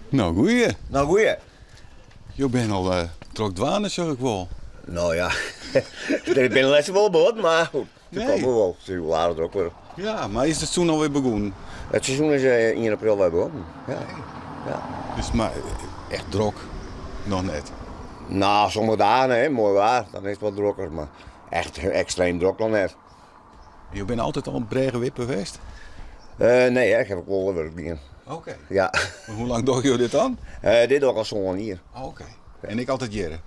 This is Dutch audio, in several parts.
Nou, goeie. Nou, goeie. Je bent al trok dwanen, zeg ik wel. Nou ja, ik ben de laatste wel begonnen, maar goed. Toen Nee. komen we wel. Ze waren er ook weer. Ja, maar is het toen alweer begonnen? Het seizoen is 1 april weer begonnen. Ja. Ja. Dus maar echt drok. Nog net. Nou, sommige dagen, hè, mooi waar. Dan is het wat drukker, maar echt extreem druk dan net. Je bent altijd al een brege wipper geweest? Nee, hè, ik heb ook wel werk dingen. Oké. Ja. Maar hoe lang doe je dit dan? Dit ook al zo'n hier. Oké. En ik altijd jaren.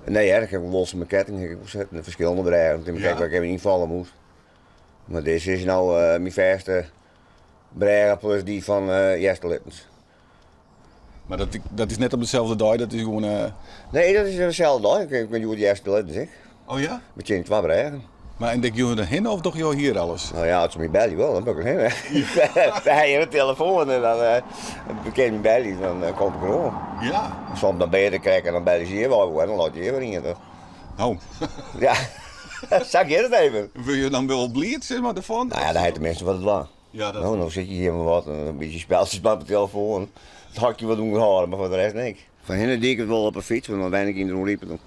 Nee, hè, ik heb een losse mijn ketting. Ik heb zetten verschillende bedrijven. Ik heb Ja. kijken waar ik even invallen moest. Maar deze is nou mijn verste brega plus die van Jester Lippens. Maar dat is net op dezelfde dag, dat is gewoon... Nee, dat is hetzelfde dag. Ik ben jullie Jester Lippens, ik. Oh ja? Met je in 2 bregen. Maar en denk je erheen of toch je hier alles? Nou ja, als ze me bellen wel, dan ben ik erheen. Dan heb je een telefoon en dan bekend me bellen, dan kom ik er gewoon. Ja. Soms dan ben je te kijken en dan bellen ze je wel en dan laat je je weer in. Toch? Nou, Ja, zag je het even? wil je dan wel blierd, zeg maar, ervan? Nou ja, dan heet de mensen wat het was. Ja, dat... Nou, dan zit je hier maar wat, een beetje spelletjes met mijn telefoon. Het hakje wat doen houden, maar voor de rest niks. Van hen deed ik het wel op een fiets, want dan weinig in de rondliepen, dan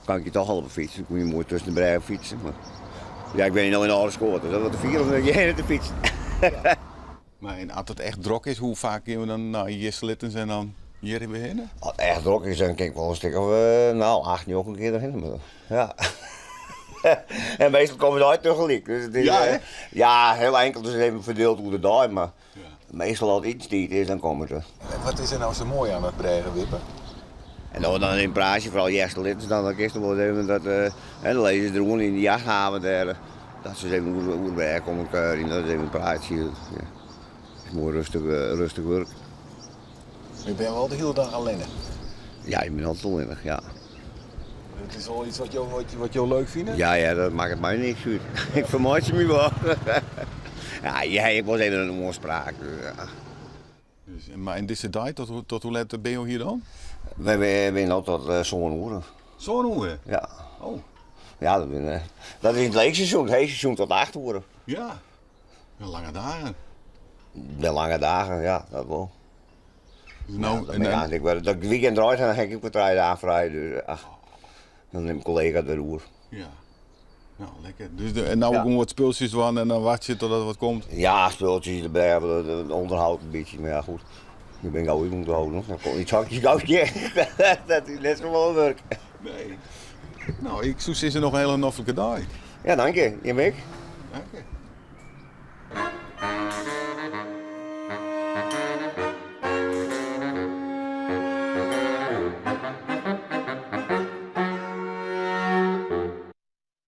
kan ik je toch al op een fiets. Dan kun je mooi tussen de breien fietsen. Maar... Ja, ik ben nou in alle scoort, dus dat wordt de 4 of je heen op de fiets. Maar en als het echt druk is, hoe vaak gaan we dan naar Jesselittens en dan hier weer heen? Als het echt druk is, dan kijk ik wel een stuk of, 8, 9 keer erheen. Maar, ja. En meestal komen we daar tegelijk. Dus het is, Ja, hè? ja, heel enkel, dus even verdeeld hoe de dag, maar Ja. meestal als iets niet is, dan komen ze. En wat is er nou zo mooi aan het bregen wippen? En dan wordt dan een praatje, vooral Jester dan gisteren wel even dat, dan lezen ze er gewoon in de jachthaven daar, dat ze even hoe het werk om elkaar in, dat is even een praatje. Ja. Het is mooi rustig werk. Je bent wel de hele dag alleen. Ja, je bent altijd onwennig, ja. Het is wel iets wat je leuk vindt? Ja, dat maakt het mij niks uit. Ik vermaak ze me wel. Ja, ik was even een oorspraak. Dus, ja. Dus, maar in deze tijd, tot hoe laat ben je hier dan? We zijn al tot zo'n uur. Zo'n uur? Ja. Oh, Ja, dat is in het leegseizoen. Het heetseizoen tot 8 uur. ja. Lange dagen. De lange dagen, ja, dat wel. Dus nou, Ja, dat ik het weekend draait en dan ga ik op 3 dagen vrij. Dus dan neemt mijn collega de roer. ja. Nou, lekker. Dus en nou Ja. gewoon wat spulletjes van en dan wacht je totdat er wat komt. Ja, spulletjes erbij hebben, het onderhoud een beetje. Maar ja, goed. Nu ben ik gauw in moeten houden. Dan komt iets hakjes gauw dat is net zo wel werk. Nee. Nou, ik zoek ze nog een hele noffelijke dag. Ja, dank je. Je weg? Dank je.